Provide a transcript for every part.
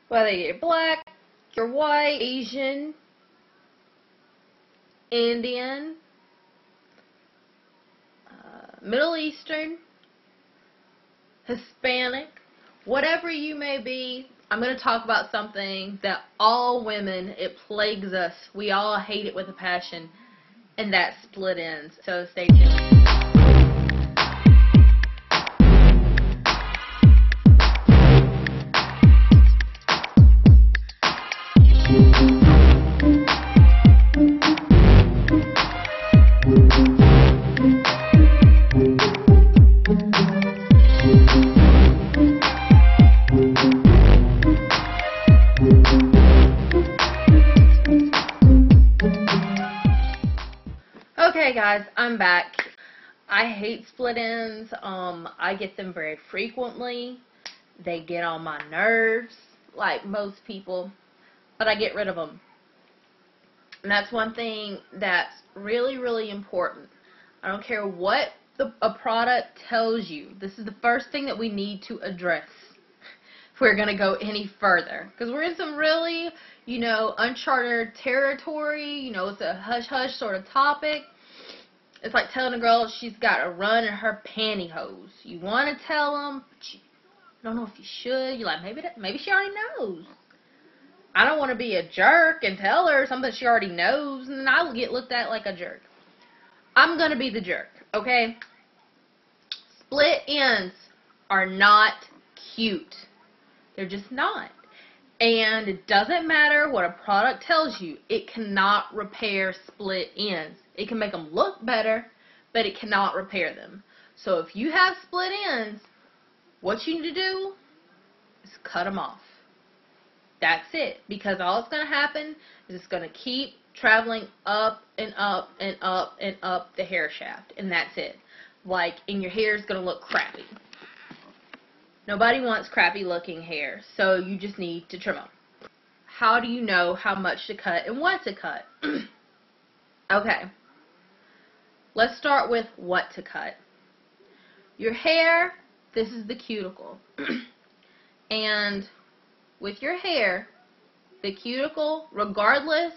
Whether you're black, you're white, Asian, Indian, Middle Eastern, Hispanic, whatever you may be, I'm going to talk about something that all women, it plagues us. We all hate it with a passion, and that's split ends. So stay tuned. Okay guys, I'm back. I hate split ends. I get them very frequently. They get on my nerves, like most people, but I get rid of them. And that's one thing that's really, really important. I don't care what a product tells you. This is the first thing that we need to address if we're going to go any further. Because we're in some really, uncharted territory. It's a hush-hush sort of topic. It's like telling a girl she's got to run in her pantyhose. You want to tell them, but you don't know if you should. You're like, maybe she already knows. I don't want to be a jerk and tell her something she already knows, and then I'll get looked at like a jerk. I'm going to be the jerk, okay? Split ends are not cute. They're just not. And it doesn't matter what a product tells you. It cannot repair split ends. It can make them look better, but it cannot repair them. So if you have split ends, what you need to do is cut them off. That's it. Because all it's going to happen is it's going to keep traveling up and up and up and up the hair shaft. And that's it. And your hair is going to look crappy. Nobody wants crappy looking hair, so you just need to trim them. How do you know how much to cut and what to cut? Okay. Let's start with what to cut. Your hair, this is the cuticle. And with your hair, the cuticle, regardless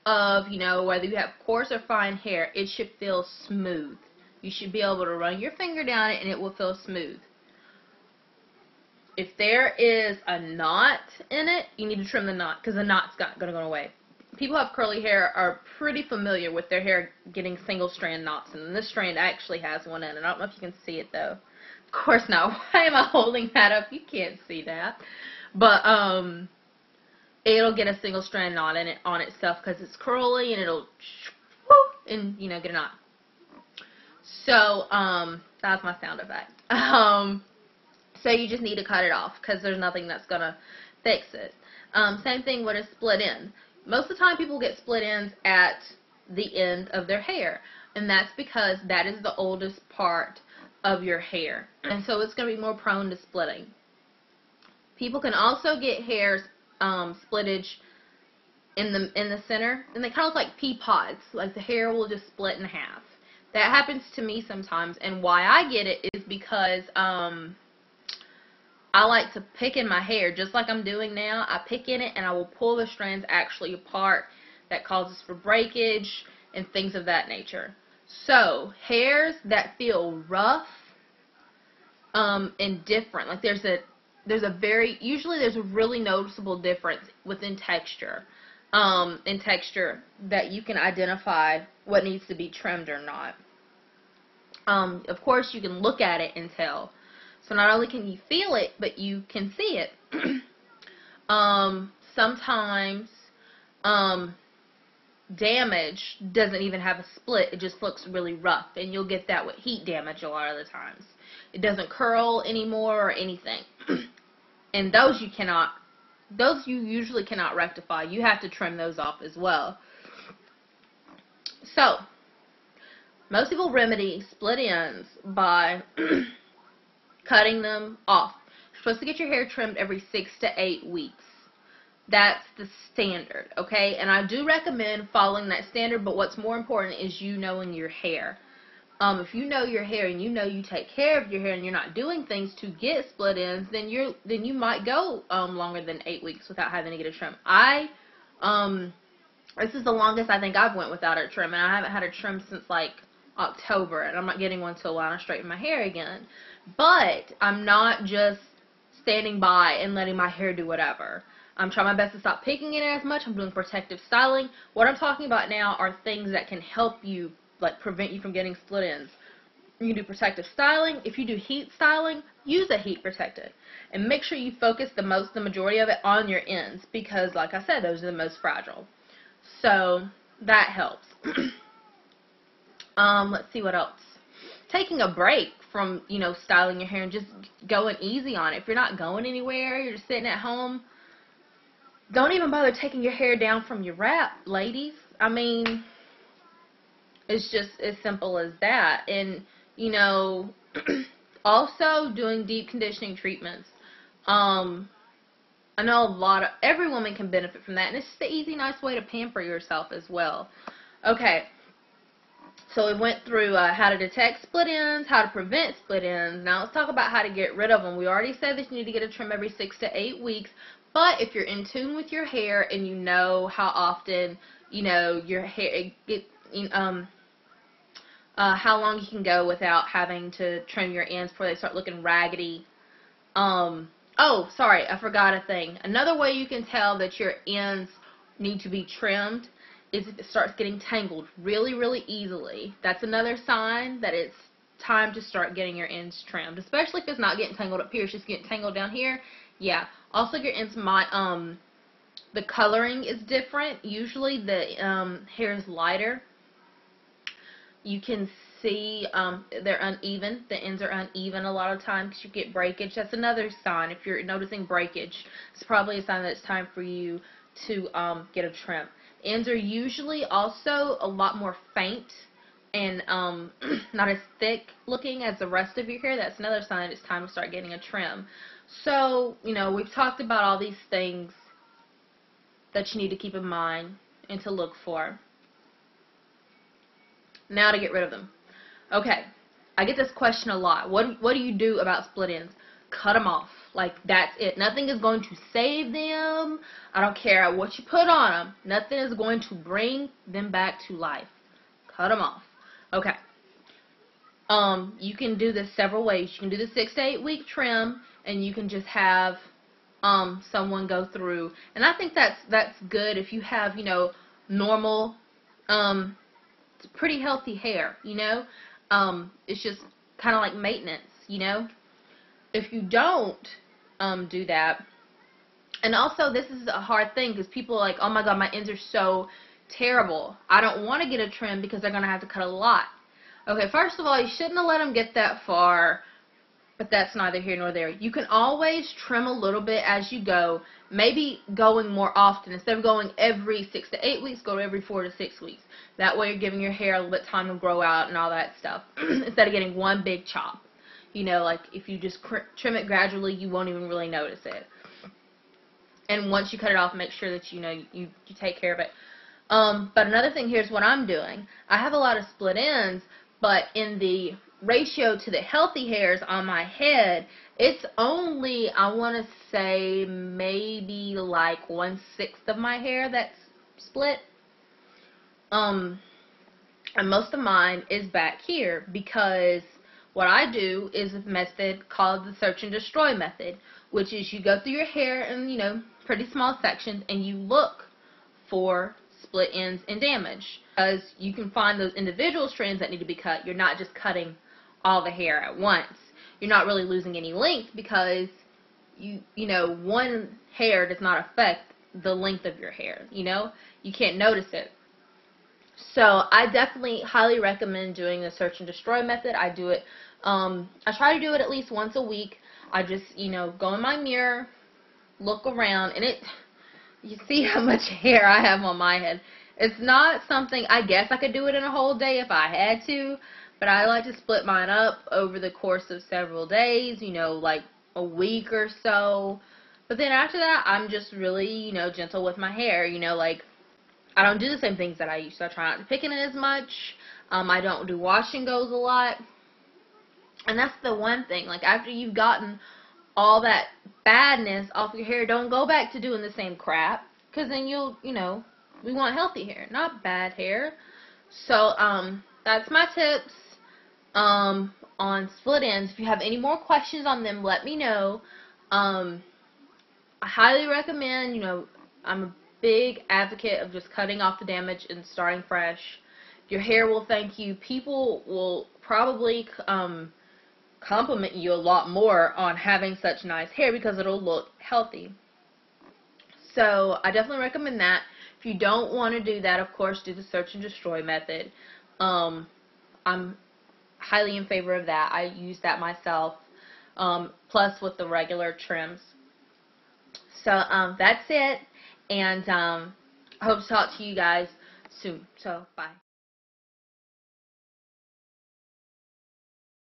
of, whether you have coarse or fine hair, it should feel smooth. You should be able to run your finger down it and it will feel smooth. If there is a knot in it, you need to trim the knot because the knot's not going to go away. People who have curly hair are pretty familiar with their hair getting single strand knots, and this strand actually has one in it. I don't know if you can see it though. Of course not. Why am I holding that up? You can't see that. But it'll get a single strand knot in it on itself because it's curly, and it'll and get a knot. So that's my sound effect. So you just need to cut it off because there's nothing that's going to fix it. Same thing with a split end. Most of the time people get split ends at the end of their hair. And that's because that is the oldest part of your hair. And so it's going to be more prone to splitting. People can also get hairs splittage in the center. And they kind of look like pea pods. Like the hair will just split in half. That happens to me sometimes. And why I get it is because I like to pick in my hair, just like I'm doing now. I pick in it, and I will pull the strands actually apart. That causes for breakage and things of that nature. So, hairs that feel rough and different, like usually there's a really noticeable difference within texture, that you can identify what needs to be trimmed or not. Of course, you can look at it and tell. So not only can you feel it, but you can see it. Sometimes damage doesn't even have a split. It just looks really rough. And you'll get that with heat damage a lot of the times. It doesn't curl anymore or anything. And those you usually cannot rectify. You have to trim those off as well. So, most people remedy split ends by cutting them off. You're supposed to get your hair trimmed every 6 to 8 weeks. That's the standard, okay? And I do recommend following that standard, but what's more important is you knowing your hair. If you know your hair and you know you take care of your hair and you're not doing things to get split ends, then you might go longer than 8 weeks without having to get a trim. This is the longest I think I've went without a trim, and I haven't had a trim since like October, and I'm not getting one till when I straighten my hair again. But I'm not just standing by and letting my hair do whatever. I'm trying my best to stop picking it as much. I'm doing protective styling. What I'm talking about now are things that can help you, like prevent you from getting split ends. You can do protective styling. If you do heat styling, use a heat protectant. And make sure you focus the majority of it on your ends, because like I said, those are the most fragile. So that helps. Let's see what else. Taking a break from, styling your hair and just going easy on it. If you're not going anywhere, you're just sitting at home, don't even bother taking your hair down from your wrap, ladies. I mean, it's just as simple as that. And, also doing deep conditioning treatments. I know every woman can benefit from that, and it's just an easy, nice way to pamper yourself as well. Okay, so we went through how to detect split ends, how to prevent split ends. Now let's talk about how to get rid of them. We already said that you need to get a trim every 6 to 8 weeks, but if you're in tune with your hair and you know how often, your hair, how long you can go without having to trim your ends before they start looking raggedy. Oh, sorry, I forgot a thing. Another way you can tell that your ends need to be trimmed is if it starts getting tangled really, really easily. That's another sign that it's time to start getting your ends trimmed, especially if it's not getting tangled up here, it's just getting tangled down here. Yeah. Also, your ends might, the coloring is different. Usually the hair is lighter. You can see they're uneven. The ends are uneven a lot of times because you get breakage. That's another sign. If you're noticing breakage, it's probably a sign that it's time for you to get a trim. Ends are usually also a lot more faint and not as thick looking as the rest of your hair. That's another sign it's time to start getting a trim. So, we've talked about all these things that you need to keep in mind and to look for. Now to get rid of them. Okay, I get this question a lot. What do you do about split ends? Cut them off. Like, that's it. Nothing is going to save them. I don't care what you put on them. Nothing is going to bring them back to life. Cut them off. Okay. You can do this several ways. You can do the 6 to 8 week trim, and you can just have someone go through. And I think that's good if you have, normal, pretty healthy hair, it's just kind of like maintenance, If you don't do that, and also this is a hard thing because people are like, oh my god, my ends are so terrible. I don't want to get a trim because they're going to have to cut a lot. Okay, first of all, you shouldn't have let them get that far, but that's neither here nor there. You can always trim a little bit as you go, maybe going more often. Instead of going every 6 to 8 weeks, go every 4 to 6 weeks. That way you're giving your hair a little bit of time to grow out and all that stuff, instead of getting one big chop. Like if you just trim it gradually, you won't even really notice it. And once you cut it off, make sure that you take care of it. But another thing, here's what I'm doing. I have a lot of split ends, but in the ratio to the healthy hairs on my head, it's only, I want to say, maybe like 1/6 of my hair that's split. And most of mine is back here because what I do is a method called the search and destroy method, which is you go through your hair in, pretty small sections and you look for split ends and damage, because you can find those individual strands that need to be cut. You're not just cutting all the hair at once. You're not really losing any length because one hair does not affect the length of your hair. You can't notice it. So I definitely highly recommend doing the search and destroy method. I do it. I try to do it at least once a week. I just go in my mirror, look around, and you see how much hair I have on my head. It's not something, I guess I could do it in a whole day if I had to, but I like to split mine up over the course of several days, like a week or so. But then after that, I'm just really, gentle with my hair, like I don't do the same things that I used to. I try not to pick in it as much. I don't do wash and goes a lot. And that's the one thing. Like, after you've gotten all that badness off your hair, don't go back to doing the same crap. Because then we want healthy hair, not bad hair. So, that's my tips on split ends. If you have any more questions on them, let me know. I highly recommend, I'm a big advocate of just cutting off the damage and starting fresh. Your hair will thank you. People will probably compliment you a lot more on having such nice hair because it'll look healthy. So I definitely recommend that. If you don't want to do that, of course, do the search and destroy method. I'm highly in favor of that. I use that myself, plus with the regular trims. So that's it, and I hope to talk to you guys soon. So bye.